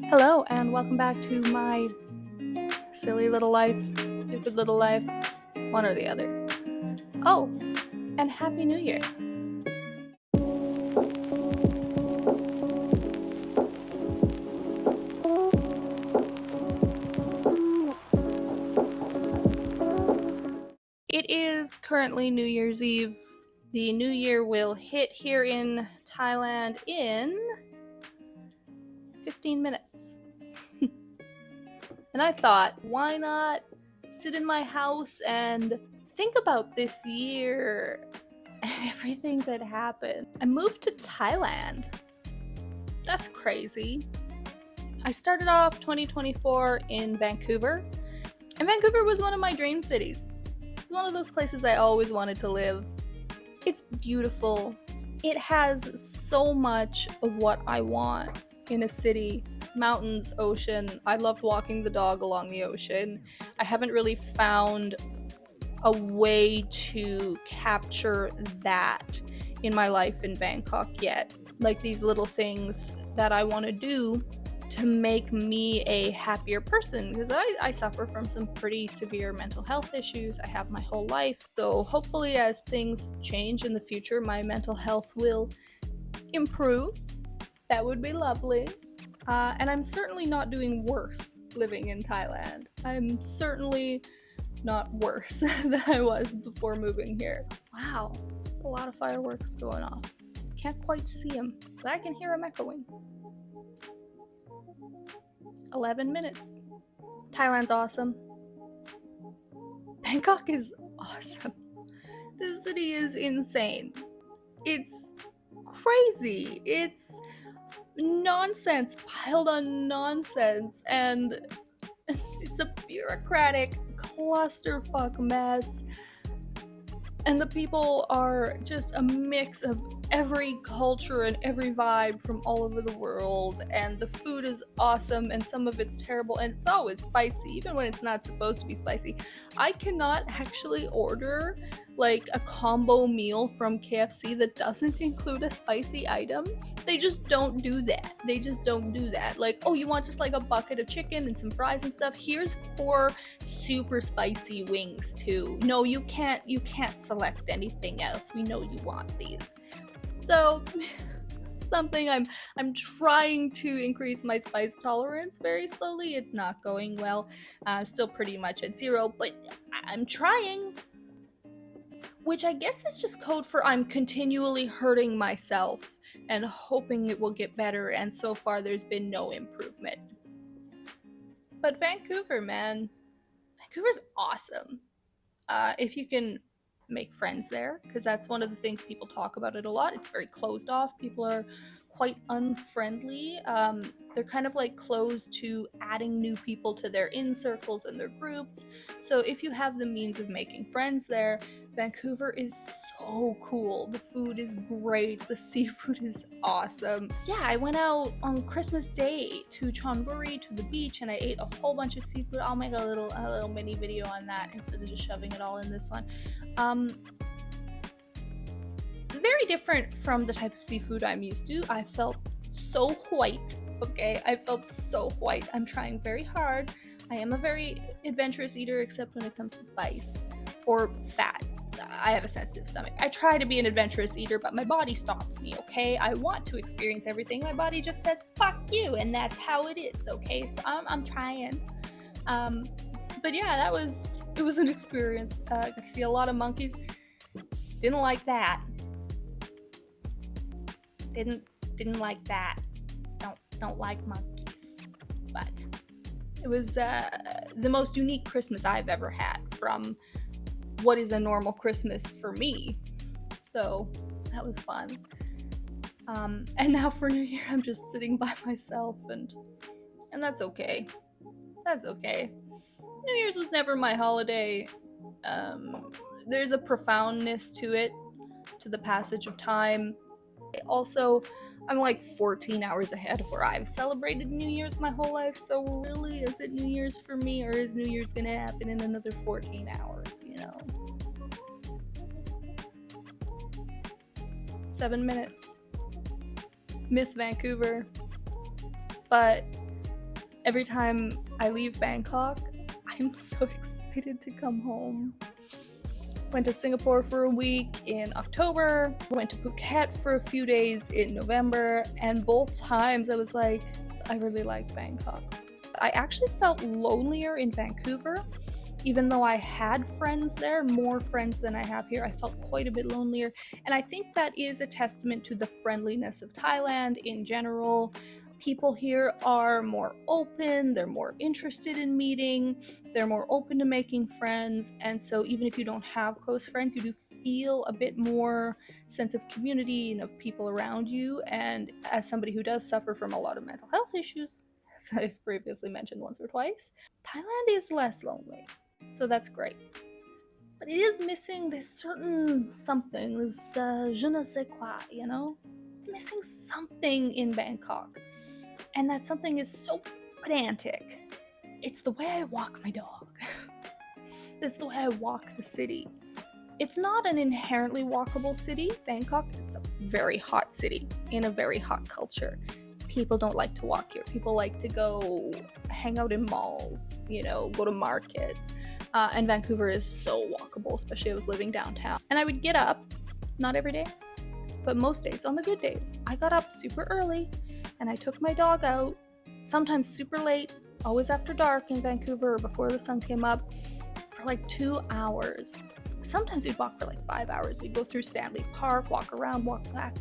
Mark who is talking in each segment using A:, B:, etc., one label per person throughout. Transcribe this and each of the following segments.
A: Hello, and welcome back to my silly little life, stupid little life, one or the other. Oh, and Happy New Year! It is currently New Year's Eve. The new year will hit here in Thailand in 15 minutes. And I thought, why not sit in my house and think about this year and everything that happened? I moved to Thailand. That's crazy. I started off 2024 in Vancouver, and Vancouver was one of my dream cities. It's one of those places I always wanted to live. It's beautiful. It has so much of what I want in a city. Mountains, ocean. I loved walking the dog along the ocean. I haven't really found a way to capture that in my life in Bangkok yet. Like these little things that I want to do to make me a happier person, because I suffer from some pretty severe mental health issues. I have my whole life. So hopefully as things change in the future, my mental health will improve. That would be lovely. And I'm certainly not doing worse living in Thailand. I'm certainly not worse than I was before moving here. Wow, that's a lot of fireworks going off. Can't quite see them, but I can hear them echoing. 11 minutes. Thailand's awesome. Bangkok is awesome. This city is insane. It's crazy. It's nonsense piled on nonsense, and it's a bureaucratic clusterfuck mess. And the people are just a mix of every culture and every vibe from all over the world, and the food is awesome, and some of it's terrible, and it's always spicy, even when it's not supposed to be spicy. I cannot actually order like a combo meal from KFC that doesn't include a spicy item. They just don't do that. They just don't do that. Like, oh, you want just like a bucket of chicken and some fries and stuff? Here's 4 super spicy wings too. No, you can't select anything else. We know you want these. So something I'm trying to increase my spice tolerance very slowly. It's not going well. Still pretty much at 0, but I'm trying. Which I guess is just code for I'm continually hurting myself and hoping it will get better, and so far there's been no improvement. But Vancouver, man. Vancouver's awesome. If you can make friends there, because that's one of the things people talk about it a lot. It's very closed off. People are quite unfriendly. They're kind of like closed to adding new people to their in circles and their groups. So if you have the means of making friends there, Vancouver is so cool. The food is great. The seafood is awesome. Yeah, I went out on Christmas Day to Chonburi, to the beach, and I ate a whole bunch of seafood. I'll make a little mini video on that instead of just shoving it all in this one. Very different from the type of seafood I'm used to. I felt so white. Okay, I felt so white. I'm trying very hard. I am a very adventurous eater, except when it comes to spice or fat. I have a sensitive stomach. I try to be an adventurous eater, but my body stops me, okay? I want to experience everything. My body just says, fuck you, and that's how it is, okay? So I'm trying. But yeah, it was an experience. I could see a lot of monkeys. Didn't like that. Didn't like that. Don't like monkeys. But it was the most unique Christmas I've ever had from what is a normal Christmas for me. So that was fun. And now for New Year, I'm just sitting by myself, and that's okay. That's okay. New Year's was never my holiday. There's a profoundness to it, to the passage of time. Also, I'm like 14 hours ahead of where I've celebrated New Year's my whole life, so really, is it New Year's for me, or is New Year's gonna happen in another 14 hours, you know? 7 minutes. Miss Vancouver. But Every time I leave Bangkok, I'm so excited to come home. Went to Singapore for a week in October, went to Phuket for a few days in November, and both times I was like, I really like Bangkok. I actually felt lonelier in Vancouver. Even though I had friends there, more friends than I have here, I felt quite a bit lonelier. And I think that is a testament to the friendliness of Thailand in general. People here are more open, they're more interested in meeting, they're more open to making friends. And so even if you don't have close friends, you do feel a bit more sense of community and of people around you. And as somebody who does suffer from a lot of mental health issues, as I've previously mentioned once or twice, Thailand is less lonely. So that's great. But it is missing this certain something, this je ne sais quoi, you know? It's missing something in Bangkok. And that something is so pedantic. It's the way I walk my dog. It's the way I walk the city. It's not an inherently walkable city, Bangkok. It's a very hot city in a very hot culture. People don't like to walk here. People like to go hang out in malls, you know, go to markets. And Vancouver is so walkable, especially I was living downtown. And I would get up, not every day, but most days, on the good days. I got up super early and I took my dog out, sometimes super late, always after dark in Vancouver or before the sun came up, for like 2 hours. Sometimes we'd walk for like 5 hours. We'd go through Stanley Park, walk around, walk back.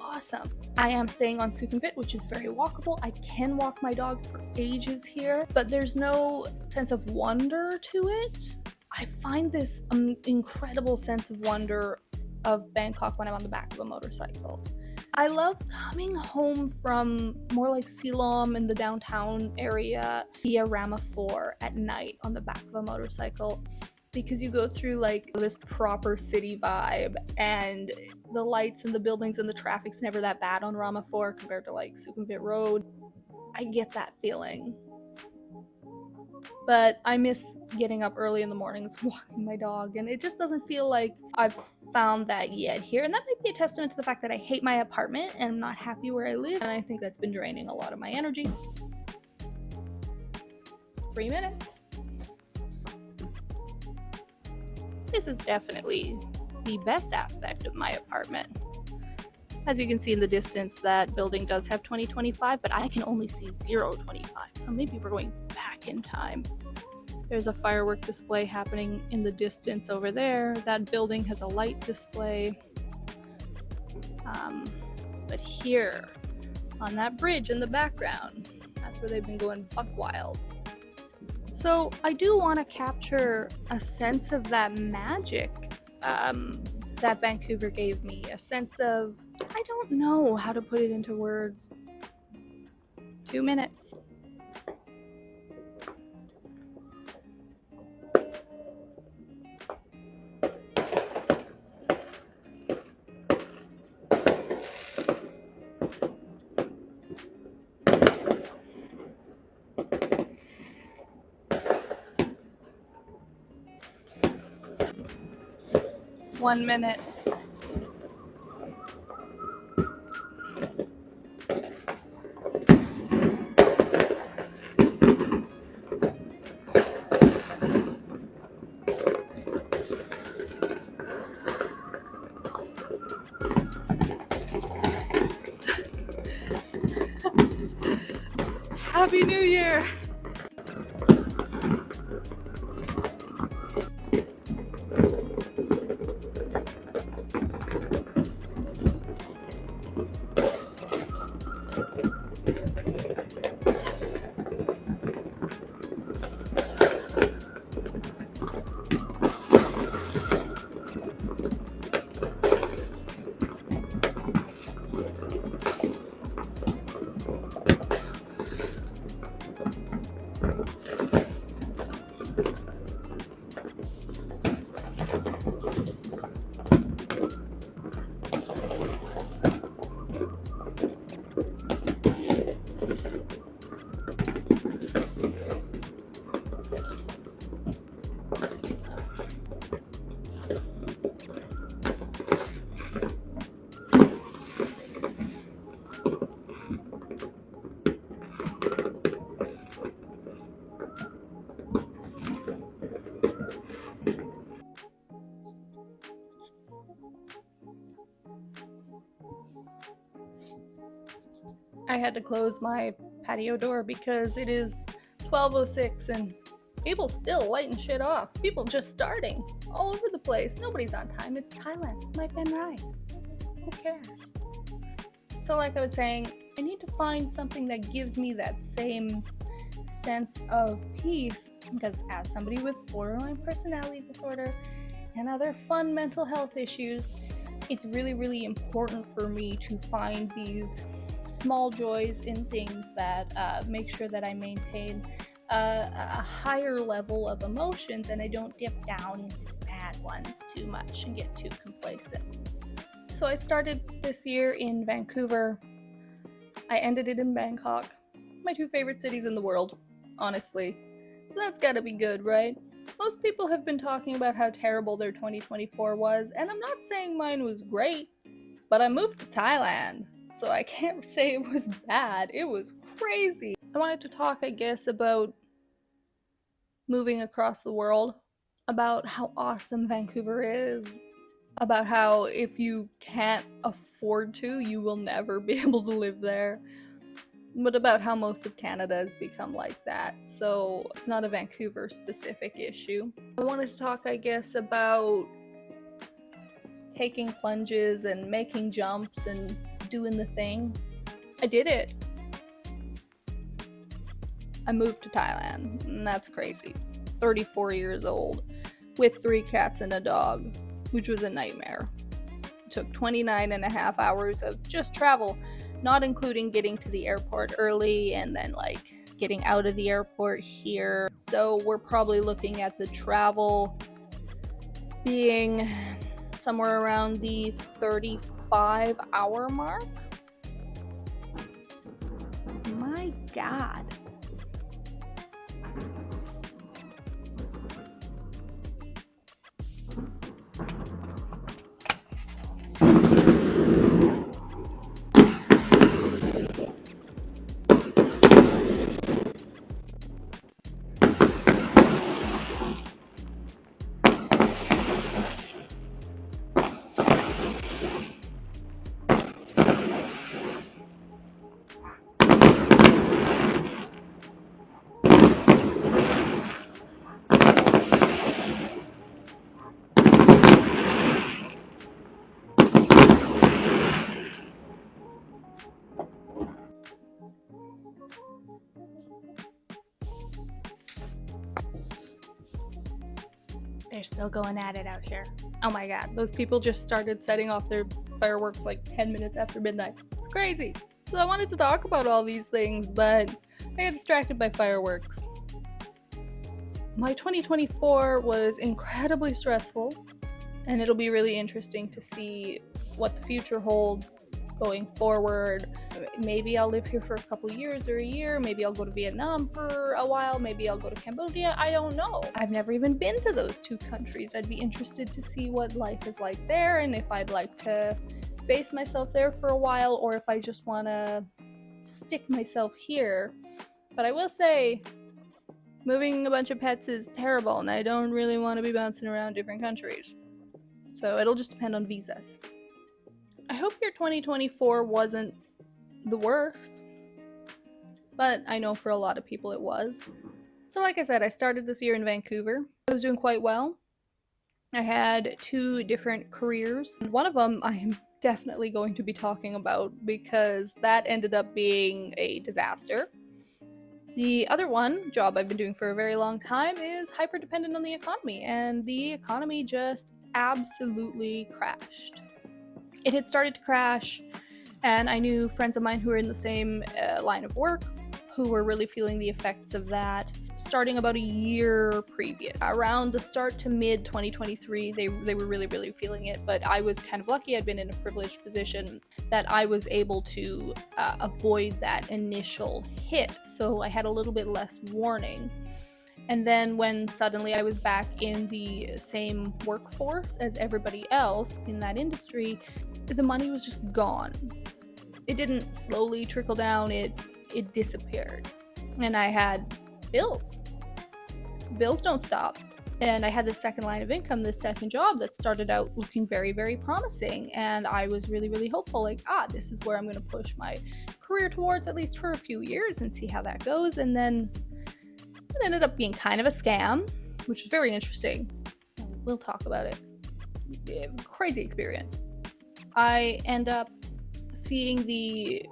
A: Awesome. I am staying on Sukhumvit, which is very walkable. I can walk my dog for ages here, but there's no sense of wonder to it. I find this incredible sense of wonder of Bangkok when I'm on the back of a motorcycle. I love coming home from more like Silom in the downtown area via Rama 4 at night on the back of a motorcycle, because you go through like this proper city vibe, and the lights and the buildings and the traffic's never that bad on Rama 4 compared to like Sukhumvit Road. I get that feeling. But I miss getting up early in the mornings, walking my dog, and it just doesn't feel like I've found that yet here. And that might be a testament to the fact that I hate my apartment and I'm not happy where I live, and I think that's been draining a lot of my energy. 3 minutes. This is definitely the best aspect of my apartment. As you can see in the distance, that building does have 2025, but I can only see 025, so maybe we're going back in time. There's a firework display happening in the distance over there. That building has a light display. But here, on that bridge in the background, that's where they've been going buck wild. So I do want to capture a sense of that magic that Vancouver gave me. A sense of, I don't know how to put it into words. 2 minutes. One minute. Happy New Year! had to close my patio door because it is 12:06 and people still lighting shit off. People just starting all over the place. Nobody's on time. It's Thailand. Might been right. Who cares? So like I was saying, I need to find something that gives me that same sense of peace, because as somebody with borderline personality disorder and other fun mental health issues, it's really, really important for me to find these small joys in things that make sure that I maintain a higher level of emotions and I don't dip down into the bad ones too much and get too complacent. So I started this year in Vancouver. I ended it in Bangkok. My two favorite cities in the world, honestly. So that's gotta be good, right? Most people have been talking about how terrible their 2024 was, and I'm not saying mine was great, but I moved to Thailand, so I can't say it was bad. It was crazy. I wanted to talk, I guess, about moving across the world, about how awesome Vancouver is, about how if you can't afford to, you will never be able to live there, but about how most of Canada has become like that, so it's not a Vancouver specific issue. I wanted to talk, I guess, about taking plunges and making jumps and doing the thing. I did it. I moved to Thailand, and that's crazy. 34 years old, with 3 cats and a dog, which was a nightmare. It took 29 and a half hours of just travel, not including getting to the airport early and then like getting out of the airport here. So we're probably looking at the travel being somewhere around the 35-hour mark. My God. They're still going at it out here. Oh my God, those people just started setting off their fireworks like 10 minutes after midnight. It's crazy. So I wanted to talk about all these things, but I got distracted by fireworks. My 2024 was incredibly stressful, and it'll be really interesting to see what the future holds going forward. Maybe I'll live here for a couple years or a year. Maybe I'll go to Vietnam for a while. Maybe I'll go to Cambodia. I don't know. I've never even been to those 2 countries. I'd be interested to see what life is like there and if I'd like to base myself there for a while or if I just want to stick myself here. But I will say, moving a bunch of pets is terrible and I don't really want to be bouncing around different countries. So it'll just depend on visas. I hope your 2024 wasn't the worst, but I know for a lot of people it was. So like I said, I started this year in Vancouver. I was doing quite well. I had 2 different careers. One of them I am definitely going to be talking about because that ended up being a disaster. The other one, job I've been doing for a very long time, is hyper dependent on the economy, and the economy just absolutely crashed. It had started to crash, and I knew friends of mine who were in the same line of work who were really feeling the effects of that starting about a year previous. Around the start to mid 2023, they were really, really feeling it, but I was kind of lucky. I'd been in a privileged position that I was able to avoid that initial hit, so I had a little bit less warning. And then when suddenly I was back in the same workforce as everybody else in that industry, the money was just gone. It didn't slowly trickle down, it disappeared. And I had bills. Bills don't stop. And I had this second line of income, this second job that started out looking very, very promising. And I was really, really hopeful, like, this is where I'm going to push my career towards, at least for a few years, and see how that goes. And then it ended up being kind of a scam, which is very interesting. We'll talk about it. Crazy experience. I end up seeing the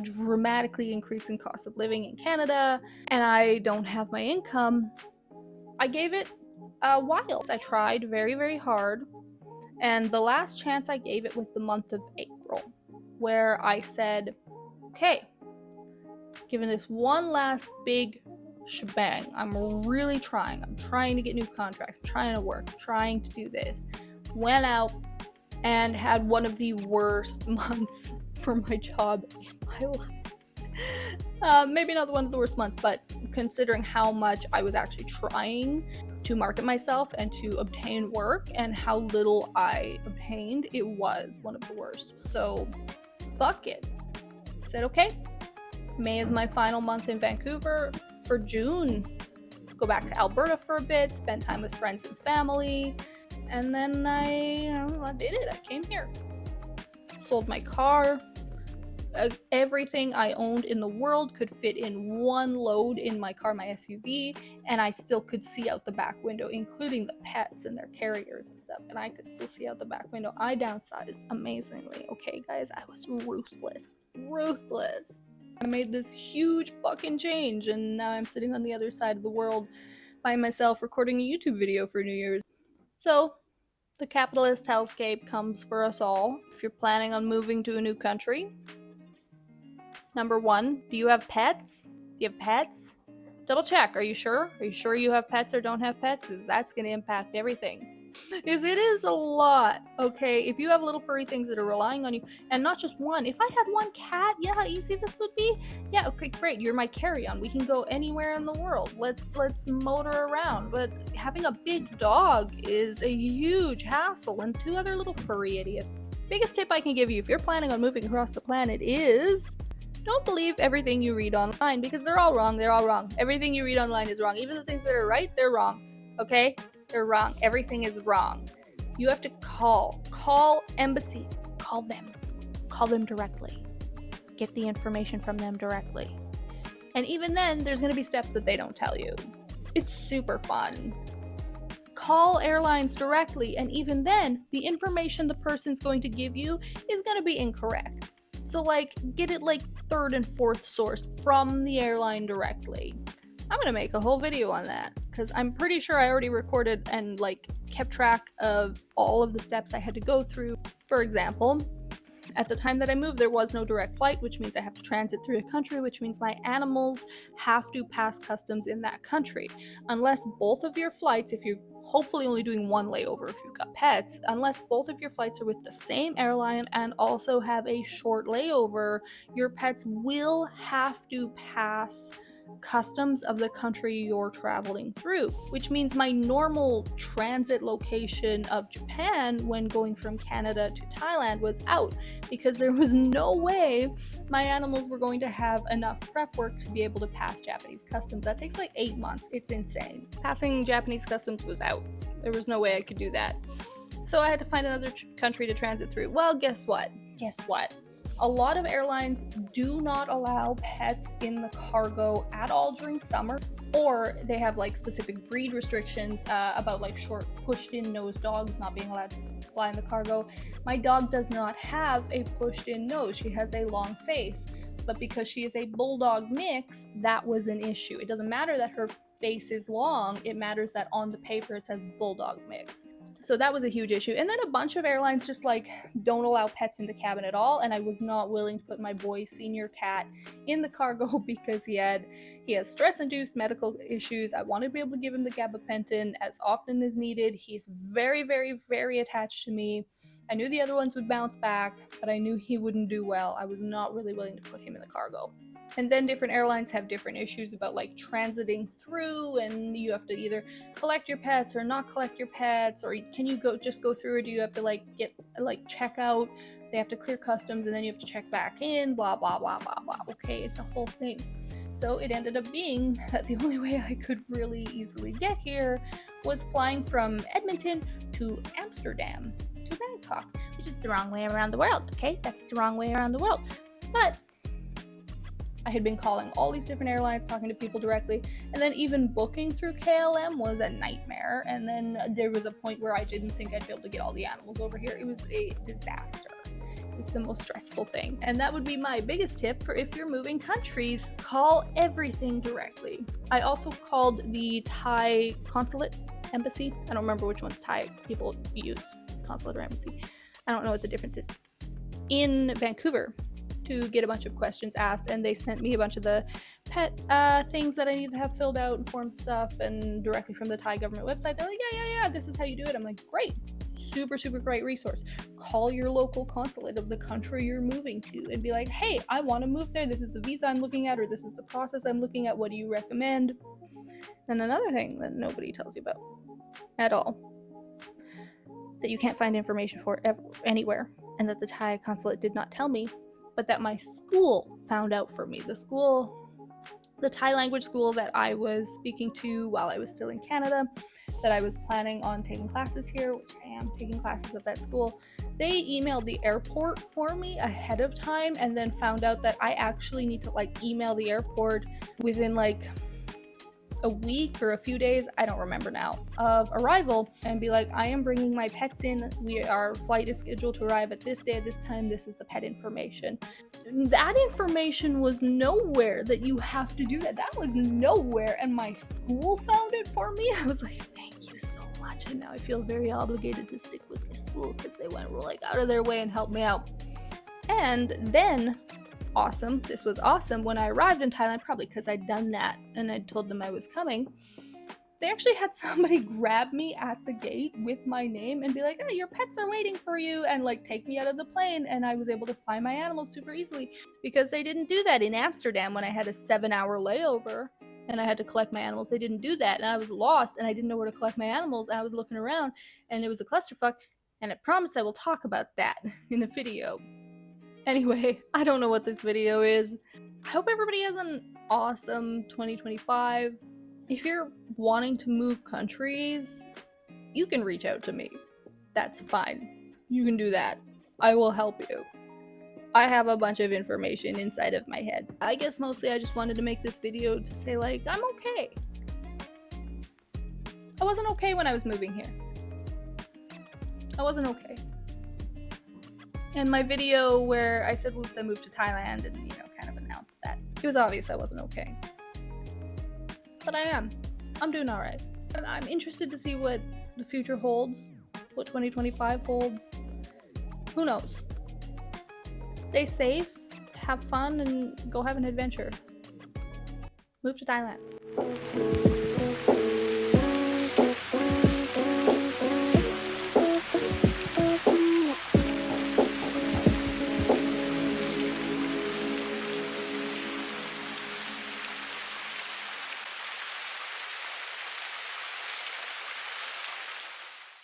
A: dramatically increasing cost of living in Canada, and I don't have my income. I gave it a while. I tried very, very hard, and the last chance I gave it was the month of April, where I said, okay, given this one last big shebang, I'm really trying. I'm trying to get new contracts. I'm trying to work. I'm trying to do this. Went out and had one of the worst months for my job in my life. Maybe not one of the worst months, but considering how much I was actually trying to market myself and to obtain work and how little I obtained, it was one of the worst. So fuck it. Said, okay, May is my final month in Vancouver. For June, go back to Alberta for a bit, spend time with friends and family. And then I did it. I came here. Sold my car. Everything I owned in the world could fit in one load in my car, my SUV, and I still could see out the back window, including the pets and their carriers and stuff, and I could still see out the back window. I downsized amazingly. Okay, guys, I was ruthless. I made this huge fucking change, and now I'm sitting on the other side of the world by myself recording a YouTube video for New Year's. So, the capitalist hellscape comes for us all. If you're planning on moving to a new country, number one, do you have pets? Do you have pets? Double check. Are you sure? Are you sure you have pets or don't have pets? Because that's going to impact everything. Because it is a lot, okay? If you have little furry things that are relying on you, and not just one. If I had one cat, you know how easy this would be? Yeah, okay, great. You're my carry-on. We can go anywhere in the world. Let's motor around. But having a big dog is a huge hassle, and two other little furry idiots. Biggest tip I can give you if you're planning on moving across the planet is don't believe everything you read online, because they're all wrong. Everything you read online is wrong. Even the things that are right, they're wrong. Okay? They're wrong. Everything is wrong. You have to call embassies. Call them directly. Get the information from them directly. And even then, there's going to be steps that they don't tell you. It's super fun. Call airlines directly, and even then, the information the person's going to give you is going to be incorrect. So, get it third and fourth source from the airline directly. I'm going to make a whole video on that, because I'm pretty sure I already recorded and kept track of all of the steps I had to go through. For example, at the time that I moved, there was no direct flight, which means I have to transit through a country, which means my animals have to pass customs in that country. Unless both of your flights, if you're hopefully only doing one layover if you've got pets, unless both of your flights are with the same airline and also have a short layover, your pets will have to pass customs of the country you're traveling through, which means my normal transit location of Japan when going from Canada to Thailand was out, because there was no way my animals were going to have enough prep work to be able to pass Japanese customs. That takes 8 months. It's insane. Passing Japanese customs was out. There was no way I could do that. So I had to find another country to transit through. Well, guess what? A lot of airlines do not allow pets in the cargo at all during summer, or they have specific breed restrictions about short pushed-in nose dogs not being allowed to fly in the cargo. My dog does not have a pushed-in nose. She has a long face, but because she is a bulldog mix, that was an issue. It doesn't matter that her face is long, it matters that on the paper it says bulldog mix. So that was a huge issue. And then a bunch of airlines just don't allow pets in the cabin at all, and I was not willing to put my boy's senior cat in the cargo because he has stress-induced medical issues. I wanted to be able to give him the gabapentin as often as needed. He's very, very, very attached to me. I knew the other ones would bounce back, but I knew he wouldn't do well. I was not really willing to put him in the cargo. And then different airlines have different issues about transiting through, and you have to either collect your pets or not collect your pets, or can you just go through, or do you have to get check out? They have to clear customs and then you have to check back in, blah blah blah blah blah. Okay, it's a whole thing. So it ended up being that the only way I could really easily get here was flying from Edmonton to Amsterdam to Bangkok, which is the wrong way around the world, okay? That's the wrong way around the world. But I had been calling all these different airlines, talking to people directly, and then even booking through KLM was a nightmare. And then there was a point where I didn't think I'd be able to get all the animals over here. It was a disaster. It's the most stressful thing. And that would be my biggest tip for if you're moving countries, call everything directly. I also called the Thai consulate embassy. I don't remember which one's Thai people use, consulate or embassy. I don't know what the difference is. In Vancouver, to get a bunch of questions asked, and they sent me a bunch of the pet things that I need to have filled out and form stuff, and directly from the Thai government website. They're like, yeah, this is how you do it. I'm like, great, super great resource. Call your local consulate of the country you're moving to and be like, hey, I want to move there. This is the visa I'm looking at, or this is the process I'm looking at. What do you recommend? And another thing that nobody tells you about at all, that you can't find information for anywhere, and that the Thai consulate did not tell me, but that my school found out for me. The Thai language school that I was speaking to while I was still in Canada, that I was planning on taking classes here, which I am taking classes at that school, they emailed the airport for me ahead of time, and then found out that I actually need to email the airport within a week or a few days, I don't remember now, of arrival, and be like, I am bringing my pets in. Our flight is scheduled to arrive at this day at this time. This is the pet information. That information was nowhere, that you have to do that. That was nowhere, and my school found it for me. I was like, thank you so much, and now I feel very obligated to stick with this school because they went out of their way and helped me out. And then this was awesome, when I arrived in Thailand, probably because I'd done that and I'd told them I was coming, they actually had somebody grab me at the gate with my name and be like, your pets are waiting for you, and take me out of the plane. And I was able to find my animals super easily, because they didn't do that in Amsterdam when I had a 7-hour layover and I had to collect my animals. They didn't do that, and I was lost and I didn't know where to collect my animals, and I was looking around and it was a clusterfuck, and I promise I will talk about that in a video. Anyway, I don't know what this video is. I hope everybody has an awesome 2025. If you're wanting to move countries, you can reach out to me. That's fine. You can do that. I will help you. I have a bunch of information inside of my head. I guess mostly I just wanted to make this video to say, I'm okay. I wasn't okay when I was moving here. I wasn't okay. And my video where I said, whoops, I moved to Thailand, and, kind of announced that, it was obvious I wasn't okay. But I am. I'm doing all right. And I'm interested to see what the future holds, what 2025 holds. Who knows? Stay safe, have fun, and go have an adventure. Move to Thailand.